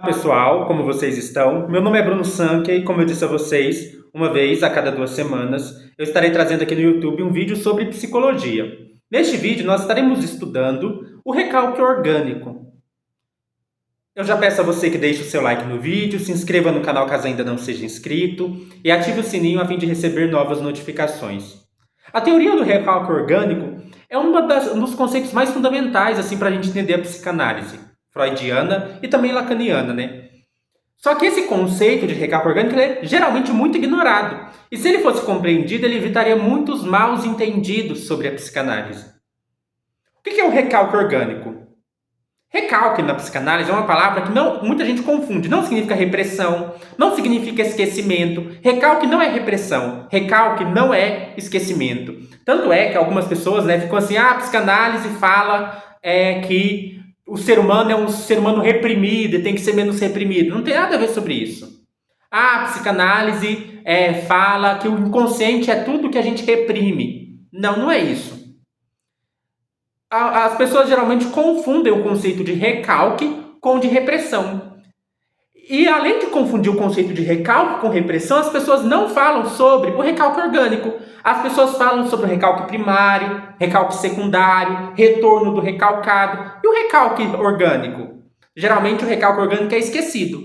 Pessoal, como vocês estão? Meu nome é Bruno Sanke e, como eu disse a vocês, uma vez a cada 2 semanas, eu estarei trazendo aqui no YouTube um vídeo sobre psicologia. Neste vídeo, nós estaremos estudando o recalque orgânico. Eu já peço a você que deixe o seu like no vídeo, se inscreva no canal caso ainda não seja inscrito e ative o sininho a fim de receber novas notificações. A teoria do recalque orgânico é um dos conceitos mais fundamentais assim, para a gente entender a psicanálise freudiana e também lacaniana, né? Só que esse conceito de recalque orgânico é geralmente muito ignorado. E se ele fosse compreendido, ele evitaria muitos maus entendidos sobre a psicanálise. O que é o recalque orgânico? Recalque na psicanálise é uma palavra que muita gente confunde. Não significa repressão, não significa esquecimento. Recalque não é repressão, recalque não é esquecimento. Tanto é que algumas pessoas ficam assim, a psicanálise fala que o ser humano é um ser humano reprimido e tem que ser menos reprimido. Não tem nada a ver sobre isso. A psicanálise fala que o inconsciente é tudo que a gente reprime. Não, não é isso. As pessoas geralmente confundem o conceito de recalque com o de repressão. E além de confundir o conceito de recalque com repressão, as pessoas não falam sobre o recalque orgânico. As pessoas falam sobre o recalque primário, recalque secundário, retorno do recalcado. E o recalque orgânico? Geralmente o recalque orgânico é esquecido.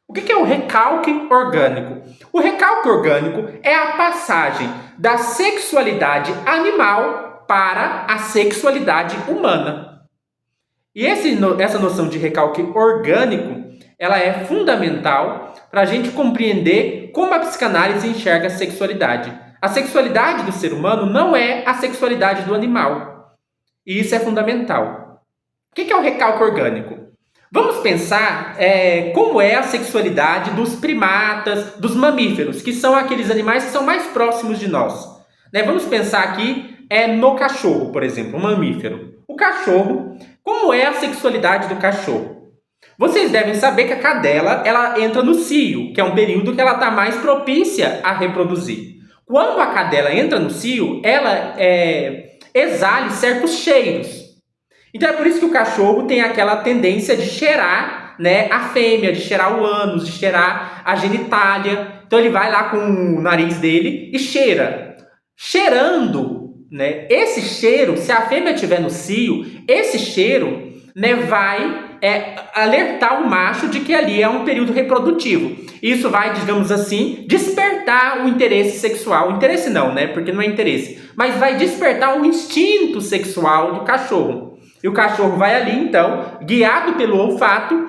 O que é o recalque orgânico? O recalque orgânico é a passagem da sexualidade animal para a sexualidade humana. E essa noção de recalque orgânico, ela é fundamental para a gente compreender como a psicanálise enxerga a sexualidade. A sexualidade do ser humano não é a sexualidade do animal. E isso é fundamental. O que é o recalque orgânico? Vamos pensar como é a sexualidade dos primatas, dos mamíferos, que são aqueles animais que são mais próximos de nós. Vamos pensar aqui no cachorro, por exemplo, um mamífero. O cachorro, como é a sexualidade do cachorro? Vocês devem saber que a cadela ela entra no cio, que é um período que ela está mais propícia a reproduzir. Quando a cadela entra no cio, ela exala certos cheiros. Então é por isso que o cachorro tem aquela tendência de cheirar a fêmea, de cheirar o ânus, de cheirar a genitália. Então ele vai lá com o nariz dele e cheira. Cheirando, esse cheiro, se a fêmea estiver no cio, esse cheiro vai alertar o macho de que ali é um período reprodutivo. Isso vai, digamos assim, despertar o interesse sexual. O interesse não, porque não é interesse. Mas vai despertar o instinto sexual do cachorro. E o cachorro vai ali, então, guiado pelo olfato,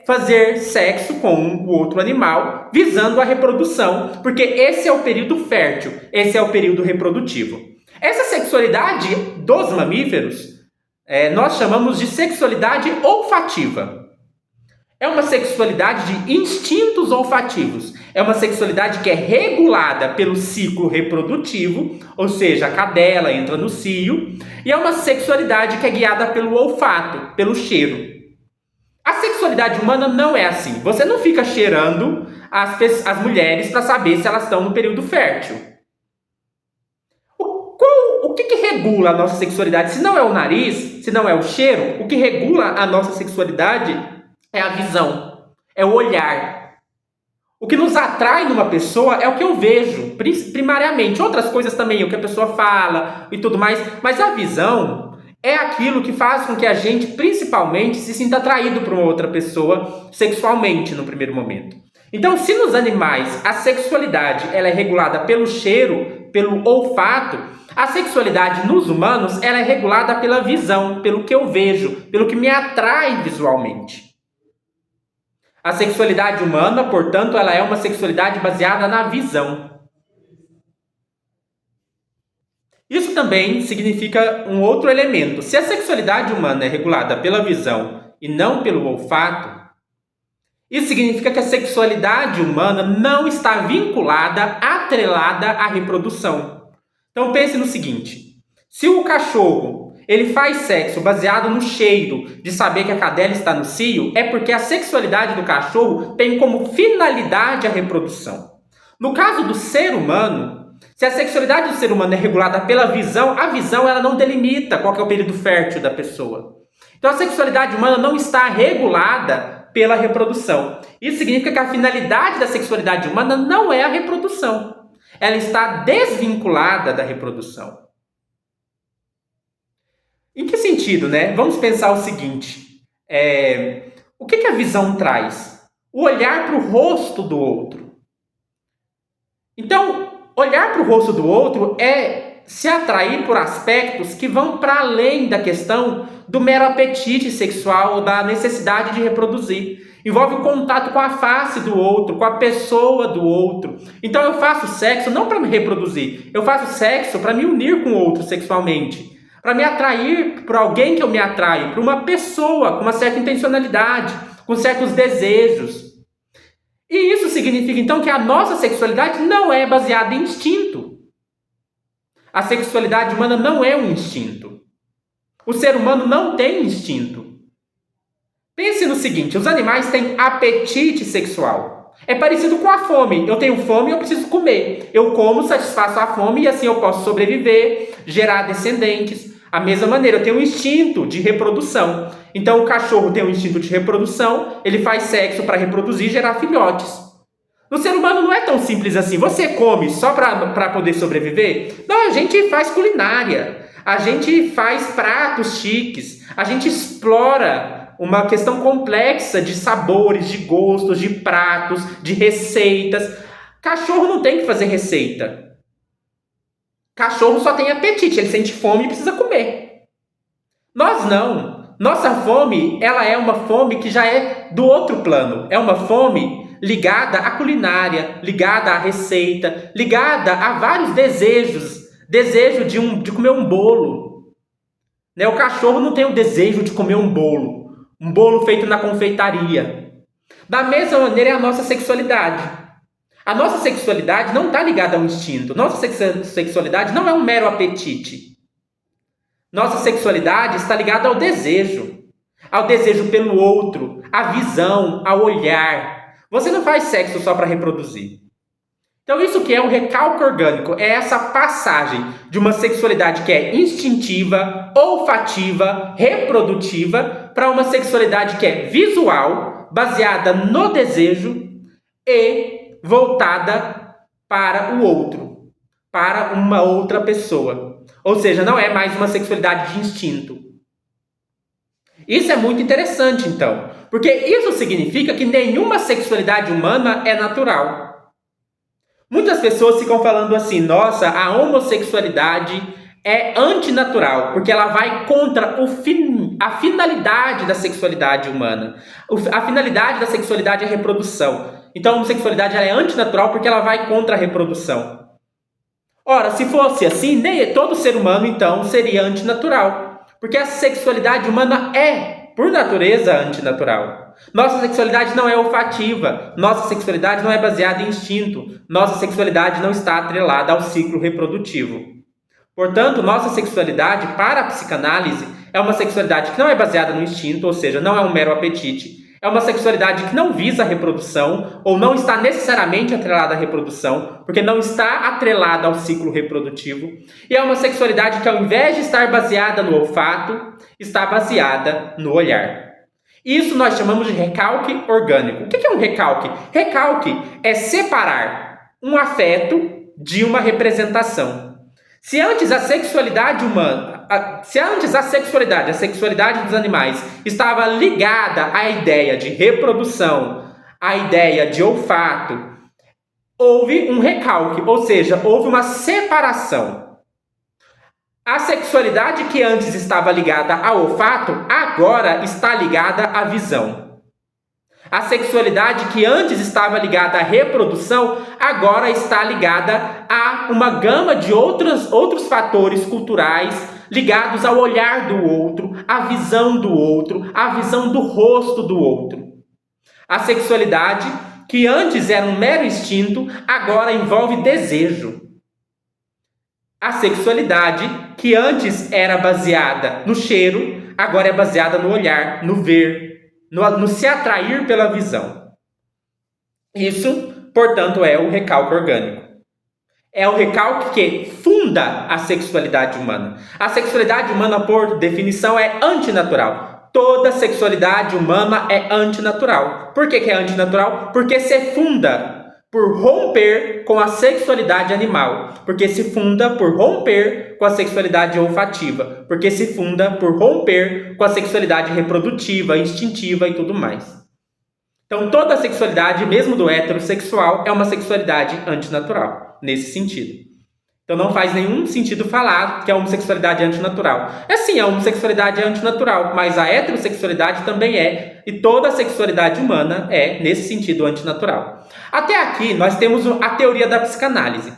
fazer sexo com o outro animal, visando a reprodução. Porque esse é o período fértil, esse é o período reprodutivo. Essa sexualidade dos mamíferos, nós chamamos de sexualidade olfativa. É uma sexualidade de instintos olfativos. É uma sexualidade que é regulada pelo ciclo reprodutivo, ou seja, a cadela entra no cio, e é uma sexualidade que é guiada pelo olfato, pelo cheiro. A sexualidade humana não é assim. Você não fica cheirando as mulheres para saber se elas estão no período fértil. O que regula a nossa sexualidade? Se não é o nariz, se não é o cheiro, o que regula a nossa sexualidade é a visão, é o olhar. O que nos atrai numa pessoa é o que eu vejo, primariamente. Outras coisas também, o que a pessoa fala e tudo mais. Mas a visão é aquilo que faz com que a gente, principalmente, se sinta atraído por uma outra pessoa sexualmente no primeiro momento. Então, se nos animais a sexualidade ela é regulada pelo cheiro, pelo olfato, a sexualidade nos humanos ela é regulada pela visão, pelo que eu vejo, pelo que me atrai visualmente. A sexualidade humana, portanto, ela é uma sexualidade baseada na visão. Isso também significa um outro elemento. Se a sexualidade humana é regulada pela visão e não pelo olfato, isso significa que a sexualidade humana não está vinculada, atrelada à reprodução. Então pense no seguinte, se o cachorro ele faz sexo baseado no cheiro de saber que a cadela está no cio, é porque a sexualidade do cachorro tem como finalidade a reprodução. No caso do ser humano, se a sexualidade do ser humano é regulada pela visão, a visão ela não delimita qual que é o período fértil da pessoa. Então a sexualidade humana não está regulada pela reprodução. Isso significa que a finalidade da sexualidade humana não é a reprodução. Ela está desvinculada da reprodução. Em que sentido, né? Vamos pensar o seguinte. O que a visão traz? O olhar para o rosto do outro. Então, olhar para o rosto do outro é se atrair por aspectos que vão para além da questão do mero apetite sexual ou da necessidade de reproduzir. Envolve o contato com a face do outro, com a pessoa do outro. Então eu faço sexo não para me reproduzir, eu faço sexo para me unir com o outro sexualmente, para me atrair por alguém que eu me atraio, por uma pessoa com uma certa intencionalidade, com certos desejos. E isso significa então que a nossa sexualidade não é baseada em instinto. A sexualidade humana não é um instinto. O ser humano não tem instinto. Pense no seguinte, os animais têm apetite sexual. É parecido com a fome. Eu tenho fome e eu preciso comer. Eu como, satisfaço a fome e assim eu posso sobreviver, gerar descendentes. A mesma maneira, eu tenho um instinto de reprodução. Então o cachorro tem um instinto de reprodução, ele faz sexo para reproduzir e gerar filhotes. No ser humano não é tão simples assim. Você come só para poder sobreviver? Não, a gente faz culinária. A gente faz pratos chiques. A gente explora uma questão complexa de sabores, de gostos, de pratos, de receitas. Cachorro não tem que fazer receita. Cachorro só tem apetite, ele sente fome e precisa comer. Nós não. Nossa fome, ela é uma fome que já é do outro plano. É uma fome ligada à culinária, ligada à receita, ligada a vários desejos. Desejo de comer um bolo. Né? O cachorro não tem o desejo de comer um bolo feito na confeitaria. Da mesma maneira é a nossa sexualidade. A nossa sexualidade não está ligada ao instinto. Nossa sexualidade não é um mero apetite. Nossa sexualidade está ligada ao desejo pelo outro, à visão, ao olhar. Você não faz sexo só para reproduzir. Então isso que é o recalque orgânico, é essa passagem de uma sexualidade que é instintiva, olfativa, reprodutiva, para uma sexualidade que é visual, baseada no desejo e voltada para o outro, para uma outra pessoa. Ou seja, não é mais uma sexualidade de instinto. Isso é muito interessante, então, porque isso significa que nenhuma sexualidade humana é natural. Muitas pessoas ficam falando assim, nossa, a homossexualidade é antinatural, porque ela vai contra a finalidade da sexualidade humana. A finalidade da sexualidade é a reprodução. Então a homossexualidade ela é antinatural porque ela vai contra a reprodução. Ora, se fosse assim, nem todo ser humano então seria antinatural, porque a sexualidade humana é, por natureza, antinatural. Nossa sexualidade não é olfativa, nossa sexualidade não é baseada em instinto, nossa sexualidade não está atrelada ao ciclo reprodutivo. Portanto, nossa sexualidade, para a psicanálise, é uma sexualidade que não é baseada no instinto, ou seja, não é um mero apetite, é uma sexualidade que não visa a reprodução, ou não está necessariamente atrelada à reprodução, porque não está atrelada ao ciclo reprodutivo, e é uma sexualidade que, ao invés de estar baseada no olfato, está baseada no olhar. Isso nós chamamos de recalque orgânico. O que é um recalque? Recalque é separar um afeto de uma representação. Se antes a sexualidade dos animais estava ligada à ideia de reprodução, à ideia de olfato, houve um recalque, ou seja, houve uma separação. A sexualidade que antes estava ligada ao olfato, agora está ligada à visão. A sexualidade que antes estava ligada à reprodução, agora está ligada a uma gama de outros fatores culturais ligados ao olhar do outro, à visão do outro, à visão do rosto do outro. A sexualidade que antes era um mero instinto, agora envolve desejo. A sexualidade, que antes era baseada no cheiro, agora é baseada no olhar, no ver, no se atrair pela visão. Isso, portanto, é o recalque orgânico. É o recalque que funda a sexualidade humana. A sexualidade humana, por definição, é antinatural. toda sexualidade humana é antinatural. Por que é antinatural? Porque se funda por romper com a sexualidade animal. Porque se funda por romper com a sexualidade olfativa. Porque se funda por romper com a sexualidade reprodutiva, instintiva e tudo mais. Então, toda sexualidade, mesmo do heterossexual, é uma sexualidade antinatural, nesse sentido. Então, não faz nenhum sentido falar que a homossexualidade é antinatural. É sim, a homossexualidade é antinatural, mas a heterossexualidade também é, e toda a sexualidade humana é, nesse sentido, antinatural. Até aqui, nós temos a teoria da psicanálise.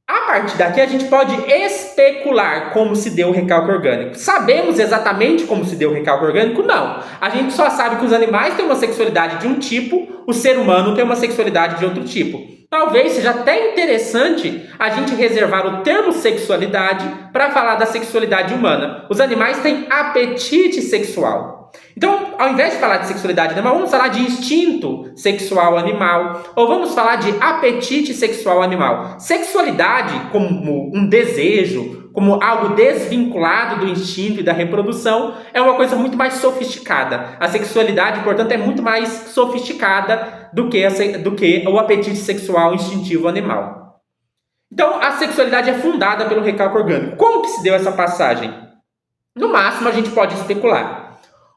A partir daqui, a gente pode especular como se deu o recalque orgânico. Sabemos exatamente como se deu o recalque orgânico? Não. A gente só sabe que os animais têm uma sexualidade de um tipo, o ser humano tem uma sexualidade de outro tipo. Talvez seja até interessante a gente reservar o termo sexualidade para falar da sexualidade humana. Os animais têm apetite sexual. Então, ao invés de falar de sexualidade animal, vamos falar de instinto sexual animal, ou vamos falar de apetite sexual animal. Sexualidade como um desejo, como algo desvinculado do instinto e da reprodução, é uma coisa muito mais sofisticada. A sexualidade, portanto, é muito mais sofisticada do que o apetite sexual instintivo animal. Então, a sexualidade é fundada pelo recalque orgânico. Como que se deu essa passagem? No máximo, a gente pode especular.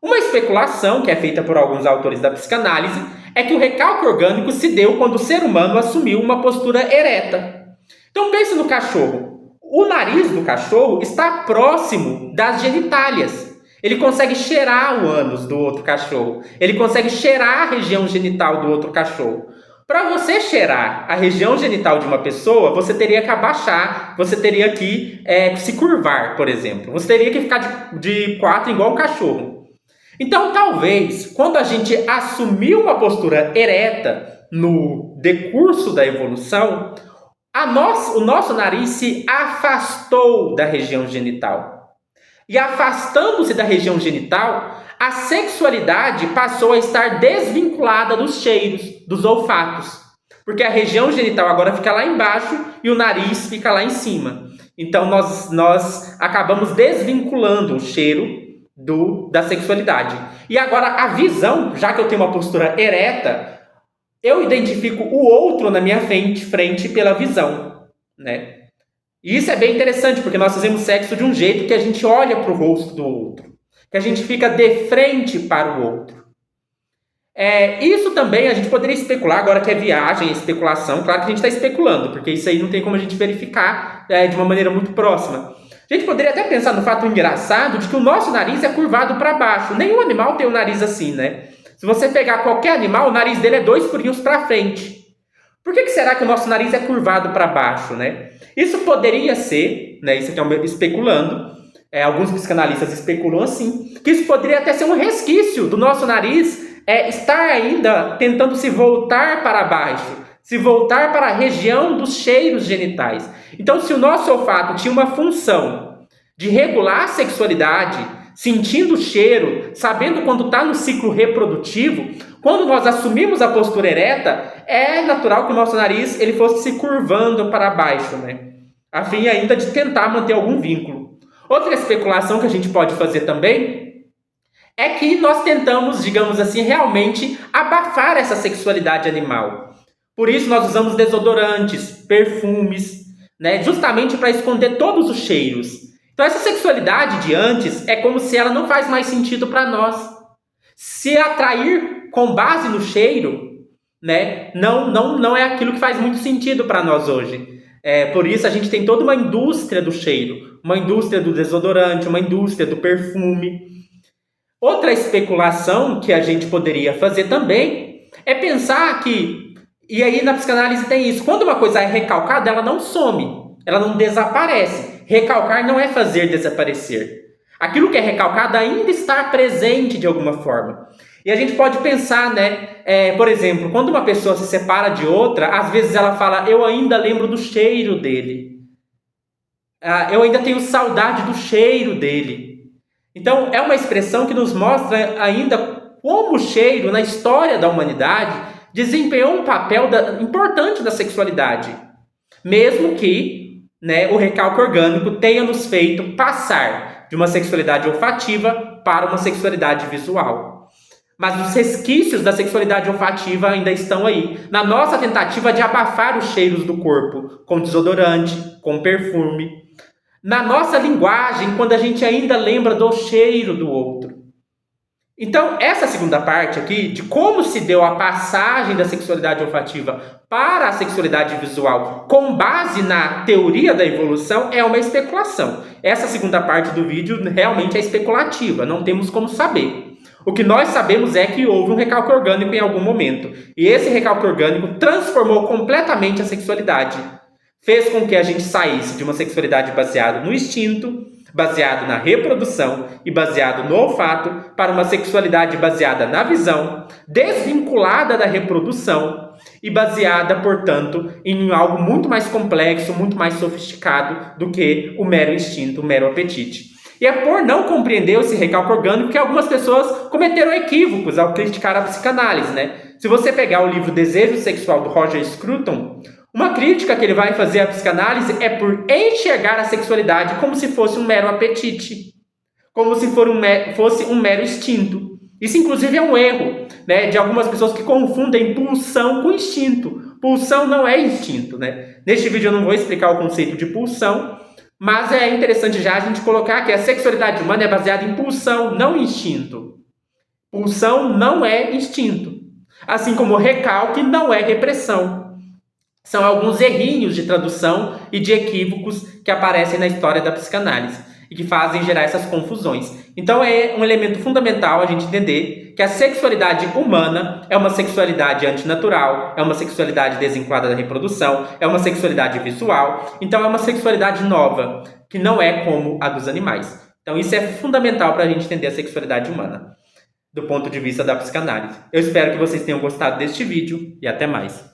Uma especulação, que é feita por alguns autores da psicanálise, é que o recalque orgânico se deu quando o ser humano assumiu uma postura ereta. Então pense no cachorro. O nariz do cachorro está próximo das genitálias. Ele consegue cheirar o ânus do outro cachorro. Ele consegue cheirar a região genital do outro cachorro. Para você cheirar a região genital de uma pessoa, você teria que abaixar, você teria que se curvar, por exemplo. Você teria que ficar de quatro igual um cachorro. Então, talvez, quando a gente assumiu uma postura ereta no decurso da evolução, o nosso nariz se afastou da região genital. E afastando-se da região genital, a sexualidade passou a estar desvinculada dos cheiros, dos olfatos. Porque a região genital agora fica lá embaixo e o nariz fica lá em cima. Então, nós acabamos desvinculando o cheiro da sexualidade. E agora a visão, já que eu tenho uma postura ereta, eu identifico o outro na minha frente pela visão, né? E isso é bem interessante, porque nós fazemos sexo de um jeito que a gente olha para o rosto do outro, que a gente fica de frente para o outro. Isso também a gente poderia especular, agora que é viagem, especulação, claro que a gente está especulando, porque isso aí não tem como a gente verificar de uma maneira muito próxima. A gente poderia até pensar no fato engraçado de que o nosso nariz é curvado para baixo. Nenhum animal tem um nariz assim, né? Se você pegar qualquer animal, o nariz dele é 2 furinhos para frente. Por que será que o nosso nariz é curvado para baixo, né? Isso poderia ser, né? Isso aqui é especulando. Alguns psicanalistas especulam assim, que isso poderia até ser um resquício do nosso nariz estar ainda tentando se voltar para baixo. Se voltar para a região dos cheiros genitais. Então, se o nosso olfato tinha uma função de regular a sexualidade, sentindo o cheiro, sabendo quando está no ciclo reprodutivo, quando nós assumimos a postura ereta, é natural que o nosso nariz ele fosse se curvando para baixo, né? A fim ainda de tentar manter algum vínculo. Outra especulação que a gente pode fazer também é que nós tentamos, digamos assim, realmente abafar essa sexualidade animal. Por isso nós usamos desodorantes, perfumes, né, justamente para esconder todos os cheiros. Então essa sexualidade de antes é como se ela não faz mais sentido para nós. Se atrair com base no cheiro, né, não é aquilo que faz muito sentido para nós hoje. Por isso a gente tem toda uma indústria do cheiro, uma indústria do desodorante, uma indústria do perfume. Outra especulação que a gente poderia fazer também é pensar que, e aí na psicanálise tem isso, quando uma coisa é recalcada, ela não some, ela não desaparece. Recalcar não é fazer desaparecer. Aquilo que é recalcado ainda está presente de alguma forma. E a gente pode pensar, né? Por exemplo, quando uma pessoa se separa de outra, às vezes ela fala, eu ainda lembro do cheiro dele. Eu ainda tenho saudade do cheiro dele. Então, é uma expressão que nos mostra ainda como o cheiro, na história da humanidade, desempenhou um papel importante da sexualidade. Mesmo que, né, o recalque orgânico tenha nos feito passar de uma sexualidade olfativa para uma sexualidade visual. Mas os resquícios da sexualidade olfativa ainda estão aí, na nossa tentativa de abafar os cheiros do corpo, com desodorante, com perfume, na nossa linguagem, quando a gente ainda lembra do cheiro do outro. Então, essa segunda parte aqui, de como se deu a passagem da sexualidade olfativa para a sexualidade visual, com base na teoria da evolução, é uma especulação. Essa segunda parte do vídeo realmente é especulativa, não temos como saber. O que nós sabemos é que houve um recalque orgânico em algum momento. E esse recalque orgânico transformou completamente a sexualidade. Fez com que a gente saísse de uma sexualidade baseada no instinto, baseado na reprodução e baseado no olfato, para uma sexualidade baseada na visão, desvinculada da reprodução e baseada, portanto, em algo muito mais complexo, muito mais sofisticado do que o mero instinto, o mero apetite. E é por não compreender esse recalque orgânico que algumas pessoas cometeram equívocos ao criticar a psicanálise, né? Se você pegar o livro Desejo Sexual, do Roger Scruton, uma crítica que ele vai fazer à psicanálise é por enxergar a sexualidade como se fosse um mero apetite, como se fosse um mero instinto. Isso, inclusive, é um erro, né, de algumas pessoas que confundem pulsão com instinto. Pulsão não é instinto, né? Neste vídeo eu não vou explicar o conceito de pulsão, mas é interessante já a gente colocar que a sexualidade humana é baseada em pulsão, não instinto. Pulsão não é instinto. Assim como recalque não é repressão. São alguns errinhos de tradução e de equívocos que aparecem na história da psicanálise e que fazem gerar essas confusões. Então é um elemento fundamental a gente entender que a sexualidade humana é uma sexualidade antinatural, é uma sexualidade desenquadrada da reprodução, é uma sexualidade visual, então é uma sexualidade nova, que não é como a dos animais. Então isso é fundamental para a gente entender a sexualidade humana, do ponto de vista da psicanálise. Eu espero que vocês tenham gostado deste vídeo e até mais.